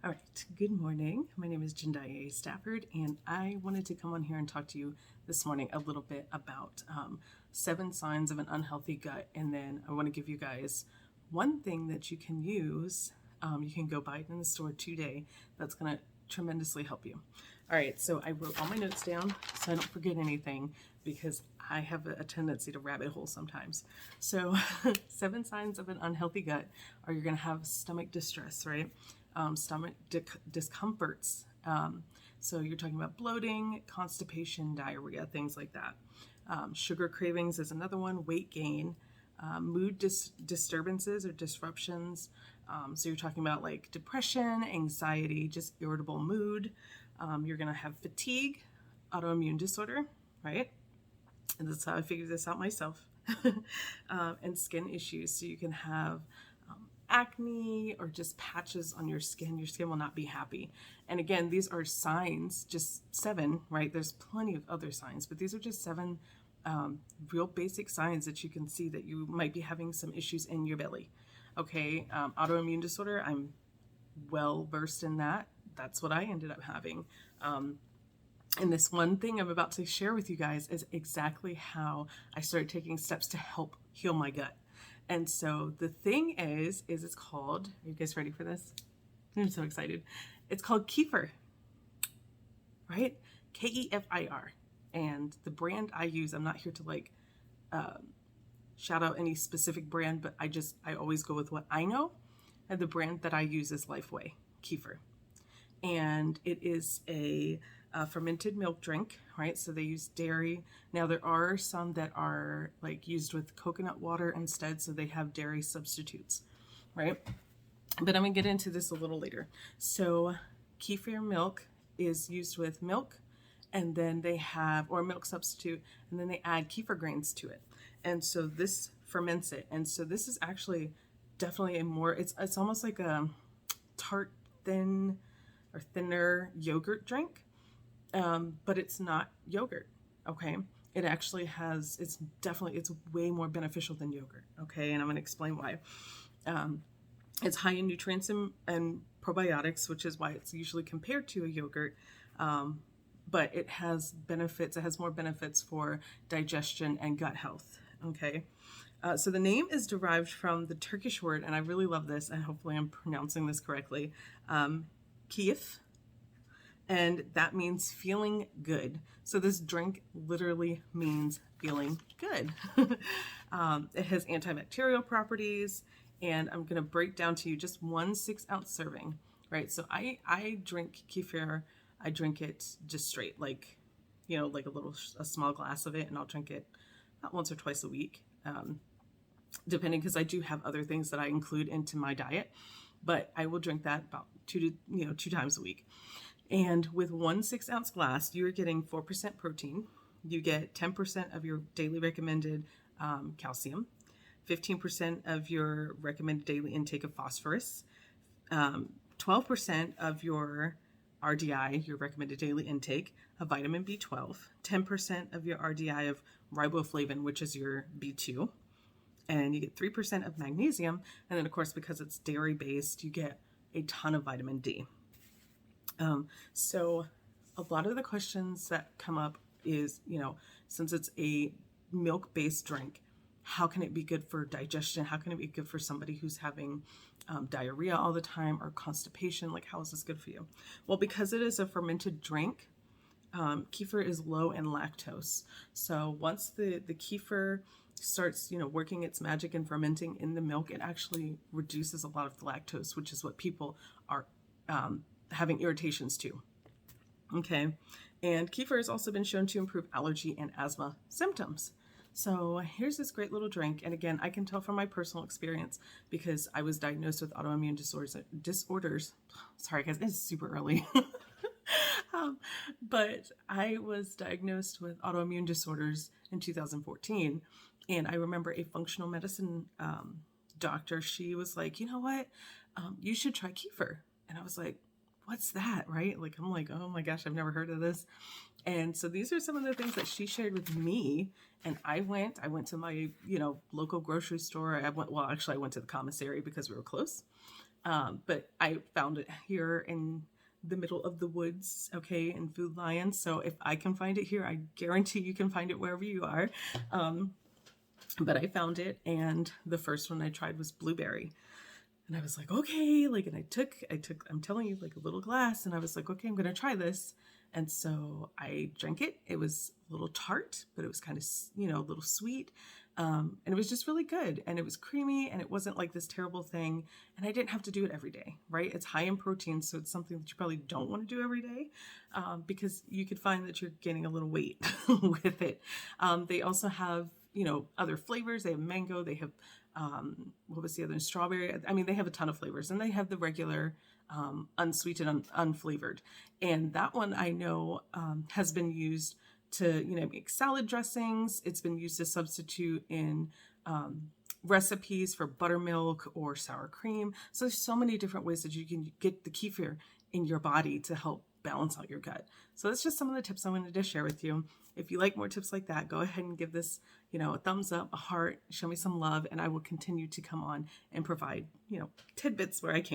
All right, good morning. My name is Jendaya Stafford, and I wanted to come on here and talk to you this morning a little bit about 7 signs of an unhealthy gut. And then I want to give you guys one thing that you can use. You can go buy it in the store today. That's going to tremendously help you. All right, so I wrote all my notes down so I don't forget anything because I have a tendency to rabbit hole sometimes. So 7 signs of an unhealthy gut are you're going to have stomach distress, right? Stomach discomforts. So you're talking about bloating, constipation, diarrhea, things like that. Sugar cravings is another one, weight gain, mood disturbances or disruptions. So you're talking about like depression, anxiety, just irritable mood. You're going to have fatigue, autoimmune disorder, right? And that's how I figured this out myself. And skin issues. So you can have acne or just patches on your skin. Your skin will not be happy. And again, these are signs, just 7, right? There's plenty of other signs, but these are just 7 real basic signs that you can see that you might be having some issues in your belly. Okay, autoimmune disorder, I'm well versed in that. That's what I ended up having. And this one thing I'm about to share with you guys is exactly how I started taking steps to help heal my gut. And so the thing is it's called, are you guys ready for this? I'm so excited. It's called Kefir, right? Kefir. And the brand I use, I'm not here to like shout out any specific brand, but I always go with what I know. And the brand that I use is Lifeway Kefir. And it is a fermented milk drink, right? So they use dairy. Now there are some that are like used with coconut water instead, so they have dairy substitutes, right? But I'm gonna get into this a little later. So kefir milk is used with milk, and then they have, or milk substitute, and then they add kefir grains to it. And so this ferments it. And so this is actually definitely a more, it's almost like a tart, thin, or thinner yogurt drink, but it's not yogurt, okay? It actually has, it's way more beneficial than yogurt, okay? And I'm gonna explain why. It's high in nutrients and probiotics, which is why it's usually compared to a yogurt, but it has benefits, it has more benefits for digestion and gut health, okay? So the name is derived from the Turkish word, and I really love this, and hopefully I'm pronouncing this correctly, keyif, and that means feeling good. So this drink literally means feeling good. It has antibacterial properties, and I'm going to break down to you just 1 6-ounce serving, right? So I drink kefir, I drink it just straight, like, you know, like a small glass of it, and I'll drink it not once or twice a week, depending, because I do have other things that I include into my diet, but I will drink that about 2 times a week. And with 1 6-ounce glass, you're getting 4% protein. You get 10% of your daily recommended calcium, 15% of your recommended daily intake of phosphorus, 12% of your RDI, your recommended daily intake of vitamin B12, 10% of your RDI of riboflavin, which is your B2, and you get 3% of magnesium. And then, of course, because it's dairy based, you get a ton of vitamin D. So a lot of the questions that come up is, since it's a milk-based drink, how can it be good for digestion? How can it be good for somebody who's having diarrhea all the time or constipation? Like, how is this good for you? Well, because it is a fermented drink, kefir is low in lactose. So once the kefir starts, working its magic and fermenting in the milk, it actually reduces a lot of the lactose, which is what people are having irritations to. Okay. And kefir has also been shown to improve allergy and asthma symptoms. So here's this great little drink. And again, I can tell from my personal experience because I was diagnosed with autoimmune disorders. Sorry guys, it's super early. But I was diagnosed with autoimmune disorders in 2014. And I remember a functional medicine doctor, she was like, you know what? You should try kefir. And I was like, what's that, right? Like, I'm like, oh my gosh, I've never heard of this. And so these are some of the things that she shared with me. And I went to my, local grocery store. I went to the commissary because we were close. But I found it here in the middle of the woods, okay, in Food Lion. So if I can find it here, I guarantee you can find it wherever you are. But I found it, and the first one I tried was blueberry. And I was like, okay, like, and I took, I'm telling you, like a little glass, and I was like, okay, I'm going to try this. And so I drank it. It was a little tart, but it was kind of, a little sweet. And it was just really good, and it was creamy, and it wasn't like this terrible thing. And I didn't have to do it every day, right? It's high in protein, so it's something that you probably don't want to do every day, because you could find that you're gaining a little weight with it. They also have, other flavors. They have mango. They have, what was the other? Strawberry. I mean, they have a ton of flavors, and they have the regular, unsweetened, unflavored. And that one I know has been used to, make salad dressings. It's been used to substitute in recipes for buttermilk or sour cream. So there's so many different ways that you can get the kefir in your body to help balance out your gut. So that's just some of the tips I wanted to share with you. If you like more tips like that, go ahead and give this, a thumbs up, a heart, show me some love, and I will continue to come on and provide, tidbits where I can.